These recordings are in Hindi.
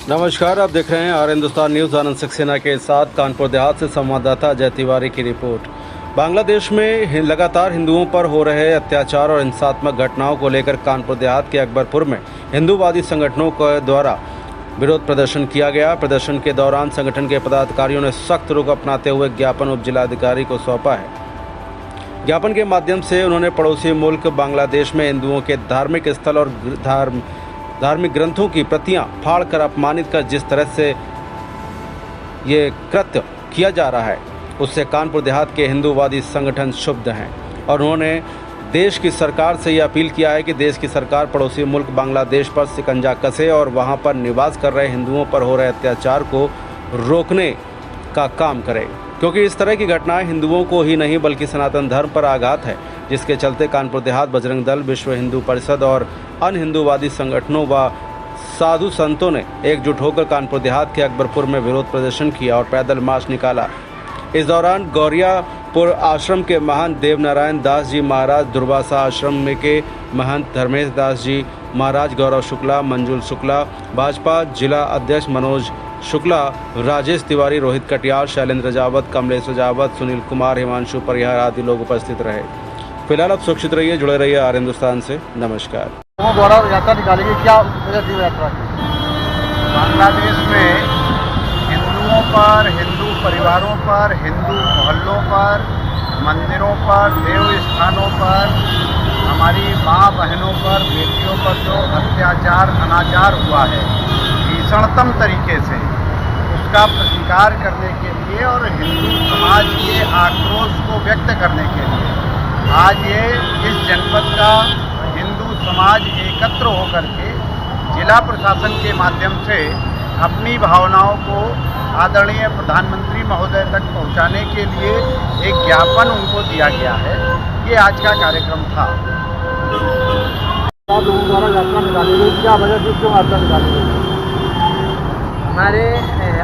नमस्कार, आप देख रहे हैं और हिंदुस्तान न्यूज़। आनंद सक्सेना के साथ कानपुर देहात से संवाददाता अजय तिवारी की रिपोर्ट। बांग्लादेश में लगातार हिंदुओं पर हो रहे अत्याचार और हिंसात्मक घटनाओं को लेकर कानपुर देहात के अकबरपुर में हिंदूवादी संगठनों के द्वारा विरोध प्रदर्शन किया गया। प्रदर्शन के दौरान संगठन के पदाधिकारियों ने सख्त रुख अपनाते हुए ज्ञापन उप जिलाधिकारी को सौंपा है। ज्ञापन के माध्यम से उन्होंने पड़ोसी मुल्क बांग्लादेश में हिंदुओं के धार्मिक स्थल और धार्मिक ग्रंथों की प्रतियां फाड़कर अपमानित कर जिस तरह से ये कृत्य किया जा रहा है, उससे कानपुर देहात के हिंदूवादी संगठन क्षुब्ध हैं और उन्होंने देश की सरकार से यह अपील किया है कि देश की सरकार पड़ोसी मुल्क बांग्लादेश पर शिकंजा कसे और वहां पर निवास कर रहे हिंदुओं पर हो रहे अत्याचार को रोकने का काम करे, क्योंकि इस तरह की घटनाएं हिंदुओं को ही नहीं बल्कि सनातन धर्म पर आघात है, जिसके चलते कानपुर देहात बजरंग दल, विश्व हिंदू परिषद और अन्य हिंदूवादी संगठनों व साधु संतों ने एकजुट होकर कानपुर देहात के अकबरपुर में विरोध प्रदर्शन किया और पैदल मार्च निकाला। इस दौरान गौरियापुर आश्रम के महंत देवनारायण दास जी महाराज, दुर्वासा आश्रम के महंत धर्मेश दास जी महाराज, गौरव शुक्ला, मंजुल शुक्ला, भाजपा जिला अध्यक्ष मनोज शुक्ला, राजेश तिवारी, रोहित कटियार, शैलेंद्र जावत, कमलेश जावत, सुनील कुमार, हिमांशु परिहार आदि लोग उपस्थित रहे। फिलहाल आप सुरक्षित रहिए, जुड़े रहिए आर हिंदुस्तान से। नमस्कार। द्वारा यात्रा निकालेंगे, क्या वजह थी यात्रा की? बांग्लादेश में हिंदुओं पर, हिंदू परिवारों पर, हिंदू मोहल्लों पर, मंदिरों पर, देव स्थानों पर, हमारी माँ बहनों पर, बेटियों पर जो अत्याचार अनाचार हुआ है भीषणतम तरीके से, उसका प्रतिकार करने के लिए और हिंदू समाज के आक्रोश को व्यक्त करने के लिए आज ये इस जनपद का हिंदू समाज एकत्र होकर के जिला प्रशासन के माध्यम से अपनी भावनाओं को आदरणीय प्रधानमंत्री महोदय तक पहुंचाने के लिए एक ज्ञापन उनको दिया गया है। ये आज का कार्यक्रम था। आप लोगों द्वारा यात्रा निकाली गई, क्या वजह थी, क्यों यात्रा निकाली गई? हमारे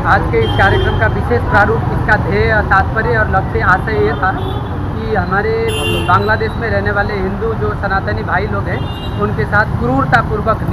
आज के इस कार्यक्रम का विशेष प्रारूप, इसका ध्येय, तात्पर्य और लक्ष्य आशय ये था कि हमारे बांग्लादेश में रहने वाले हिंदू जो सनातनी भाई लोग हैं, उनके साथ क्रूरतापूर्वक,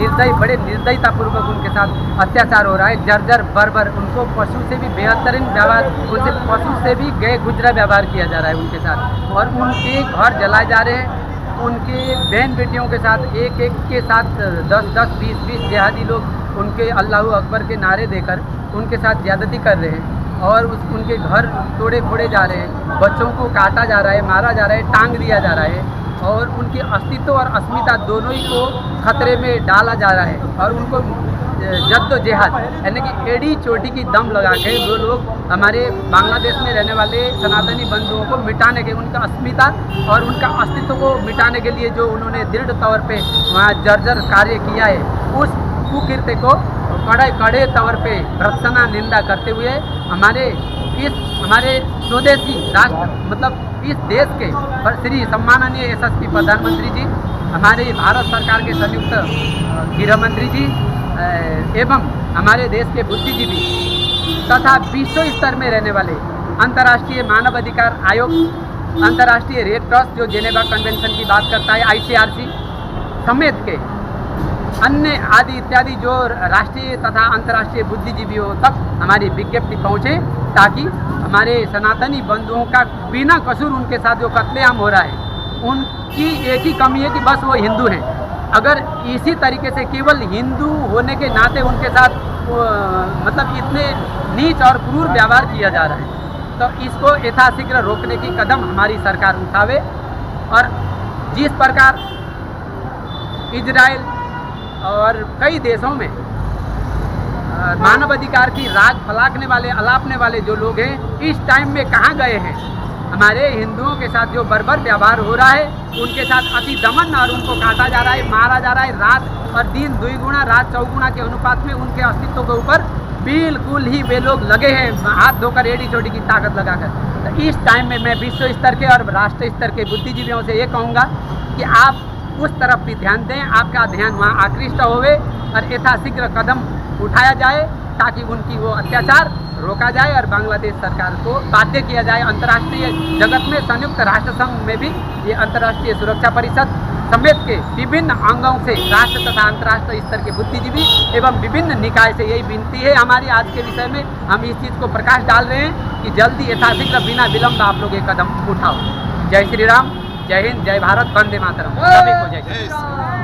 बड़े निर्दयतापूर्वक उनके साथ अत्याचार हो रहा है। जर्जर बर्बर, उनको पशु से भी बेहतरीन व्यवहार, उनसे पशु से भी गए गुजरा व्यवहार किया जा रहा है उनके साथ, और उनके घर जलाए जा रहे हैं। उनके बहन बेटियों के साथ एक के साथ 10-10, 20-20 जिहादी लोग उनके अल्लाहू अकबर के नारे देकर उनके साथ ज्यादती कर रहे हैं और उनके घर तोड़े फोड़े जा रहे हैं, बच्चों को काटा जा रहा है, मारा जा रहा है, टांग दिया जा रहा है और उनके अस्तित्व और अस्मिता दोनों ही को खतरे में डाला जा रहा है। और उनको जद्दोजहद यानी कि एड़ी चोटी की दम लगा के जो लोग हमारे बांग्लादेश में रहने वाले सनातनी बंधुओं को मिटाने के, उनका अस्मिता और उनका अस्तित्व को मिटाने के लिए जो उन्होंने दृढ़ तौर पे वहाँ जर्जर कार्य किया है, उस कुकृत्य को कड़े तौर पे भर्त्सना निंदा करते हुए हमारे स्वदेशी राष्ट्र, मतलब इस देश के श्री सम्माननीय यशस्वी प्रधानमंत्री जी, हमारे भारत सरकार के संयुक्त गृह मंत्री जी एवं हमारे देश के बुद्धिजीवी तथा विश्व स्तर में रहने वाले अंतर्राष्ट्रीय मानव अधिकार आयोग, अंतर्राष्ट्रीय रेड क्रॉस जो जेनेवा कन्वेंशन की बात करता है, ICRC समेत के अन्य आदि इत्यादि जो राष्ट्रीय तथा अंतर्राष्ट्रीय बुद्धिजीवियों तक हमारी विज्ञप्ति पहुँचे, ताकि हमारे सनातनी बंधुओं का बिना कसूर उनके साथ जो कत्लेआम हो रहा है, उनकी एक ही कमी है कि बस वो हिंदू हैं। अगर इसी तरीके से केवल हिंदू होने के नाते उनके साथ मतलब इतने नीच और क्रूर व्यवहार किया जा रहा है, तो इसको यथाशीघ्र रोकने की कदम हमारी सरकार उठावे। और जिस प्रकार इजराइल और कई देशों में मानवाधिकार की राज अलापने वाले जो लोग हैं, इस टाइम में कहाँ गए हैं? हमारे हिंदुओं के साथ जो बर्बर व्यवहार हो रहा है, उनके साथ अति दमन और उनको काटा जा रहा है, मारा जा रहा है, रात और दिन द्विगुणा, रात चौगुणा के अनुपात में उनके अस्तित्व के ऊपर बिल्कुल ही वे लोग लगे हैं, हाथ धोकर एड़ी चोटी की ताकत लगाकर। तो इस टाइम में मैं विश्व स्तर के और राष्ट्रीय स्तर के बुद्धिजीवियों से ये कहूँगा कि आप उस तरफ भी ध्यान दें, आपका ध्यान वहाँ आकृष्ट होवे और यथाशीघ्र कदम उठाया जाए ताकि उनकी वो अत्याचार रोका जाए और बांग्लादेश सरकार को बाध्य किया जाए। अंतर्राष्ट्रीय जगत में संयुक्त राष्ट्र संघ में भी ये अंतर्राष्ट्रीय सुरक्षा परिषद समेत के विभिन्न अंगों से राष्ट्र तथा अंतर्राष्ट्रीय स्तर के बुद्धिजीवी एवं विभिन्न निकाय से यही विनती है हमारी आज के विषय में। हम इस चीज़ को प्रकाश डाल रहे हैं कि जल्दी यथाशीघ्र बिना विलम्ब आप लोग ये कदम उठाओ। जय श्री राम, जय हिंद, जय भारत, वंदे मातरम। सभी को जय श्री राम।